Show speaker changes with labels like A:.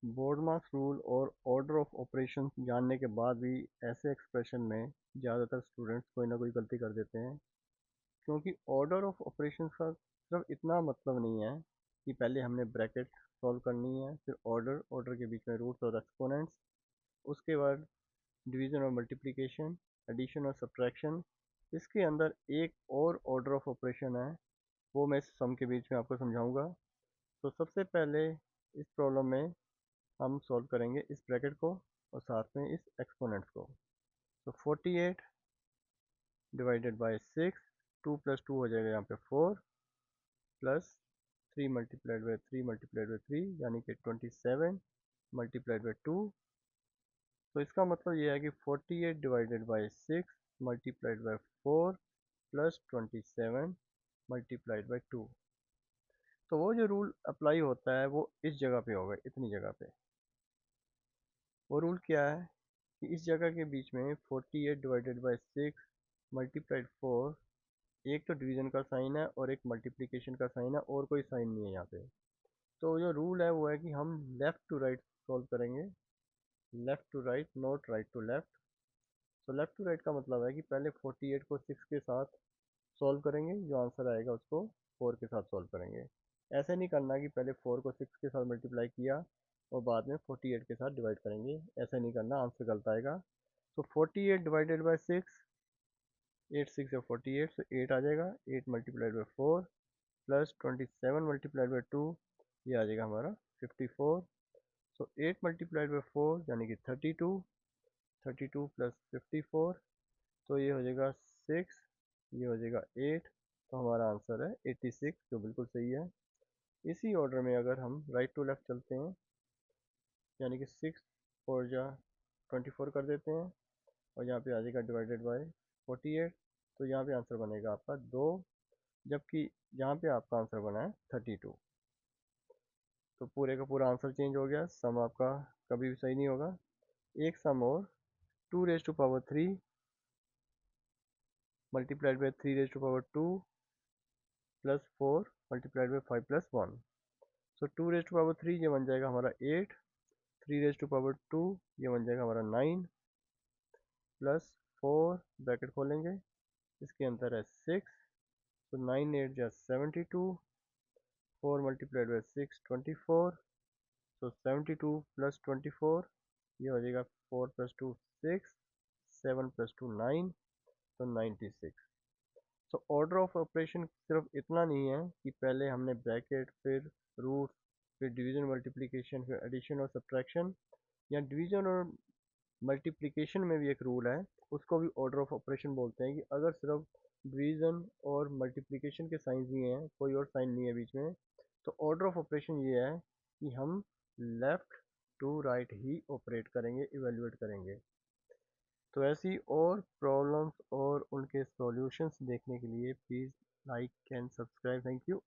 A: बोर्डमास rule और order of operation जानने के बाद भी ऐसे एक्सप्रेशन में ज़्यादातर स्टूडेंट्स कोई ना कोई गलती कर देते हैं, क्योंकि ऑर्डर ऑफ ऑपरेशन का सिर्फ इतना मतलब नहीं है कि पहले हमने ब्रैकेट सॉल्व करनी है, फिर ऑर्डर के बीच में रूट्स और एक्सपोनेंट्स, उसके बाद डिवीज़न और मल्टीप्लिकेशन, एडिशन और सब्ट्रैक्शन। इसके अंदर एक और ऑर्डर ऑफ ऑपरेशन है, वो मैं इस सम के बीच में आपको समझाऊंगा। तो सबसे पहले इस प्रॉब्लम में हम सॉल्व करेंगे इस ब्रैकेट को और साथ में इस एक्सपोनेंट्स को। तो 48 डिवाइडेड बाय 6, 2 प्लस 2 हो जाएगा यहाँ पे 4, plus 3 multiplied by 3 multiplied by 3 यानी कि 27 मल्टीप्लाइड बाय 2। तो इसका मतलब ये है कि 48 divided by 6 multiplied by 4 plus 27 multiplied by 2। तो वो जो रूल अप्लाई होता है वो इस जगह पे होगा, इतनी जगह पे। वो रूल क्या है कि इस जगह के बीच में 48 डिवाइडेड बाय 6 मल्टीप्लाइड 4, एक तो डिवीजन का साइन है और एक मल्टीप्लिकेशन का साइन है, और कोई साइन नहीं है यहाँ पे। तो जो रूल है वो है कि हम लेफ़्ट टू राइट सॉल्व करेंगे, left to right not right to left. तो लेफ़्ट टू राइट का मतलब है कि पहले 48 को 6 के साथ सॉल्व करेंगे, जो आंसर आएगा उसको 4 के साथ सॉल्व करेंगे। ऐसे नहीं करना कि पहले 4 को 6 के साथ मल्टीप्लाई किया और बाद में 48 के साथ डिवाइड करेंगे, ऐसा नहीं करना, आंसर गलत आएगा। तो 48 डिवाइडेड बाय 6, 8 6 या 48, तो 8 आ जाएगा। 8 multiplied by 4 plus 27 multiplied by 2, ये आ जाएगा हमारा 54। सो 8 मल्टीप्लाइड बाय 4 यानी कि 32, 32 प्लस 54, तो ये हो जाएगा 6, ये हो जाएगा 8। तो हमारा आंसर है 86, जो बिल्कुल सही है। इसी ऑर्डर में अगर हम राइट टू लेफ्ट चलते हैं, यानी कि 6 और जा 24 कर देते हैं और यहाँ पे आ जाएगा डिवाइडेड बाय 48, तो यहाँ पे आंसर बनेगा आपका 2, जबकि यहाँ पे आपका आंसर बना है 32। तो पूरे का पूरा आंसर चेंज हो गया, सम आपका कभी भी सही नहीं होगा। एक सम और, 2 raise to power 3 multiplied by 3 raise to power 2 plus 4 multiplied by 5 plus 1। So 2 raise to power 3 ये बन जाएगा हमारा 8, 3 रेज टू पावर 2 ये बन जाएगा हमारा 9, प्लस 4 ब्रैकेट खोलेंगे, इसके अंदर है 6, तो 9 8 जा 72, 4 मल्टीप्लाइड बाय 6 24, तो 72 प्लस 24, ये हो जाएगा 4 प्लस 2 6, 7 प्लस 2 9, तो 96। तो ऑर्डर ऑफ ऑपरेशन सिर्फ इतना नहीं है कि पहले हमने ब्रैकेट, फिर रूट, फिर डिवीजन मल्टीप्लिकेशन, फिर एडिशन और सब्ट्रैक्शन, या डिवीजन और मल्टीप्लिकेशन में भी एक रूल है, उसको भी ऑर्डर ऑफ ऑपरेशन बोलते हैं, कि अगर सिर्फ डिवीजन और मल्टीप्लिकेशन के साइंस ही हैं, कोई और साइन नहीं है बीच में, तो ऑर्डर ऑफ ऑपरेशन ये है कि हम लेफ़्ट टू राइट ही ऑपरेट करेंगे, इवेल्युएट करेंगे। तो ऐसी और प्रॉब्लम्स और उनके सॉल्यूशंस देखने के लिए please like and subscribe. Thank you.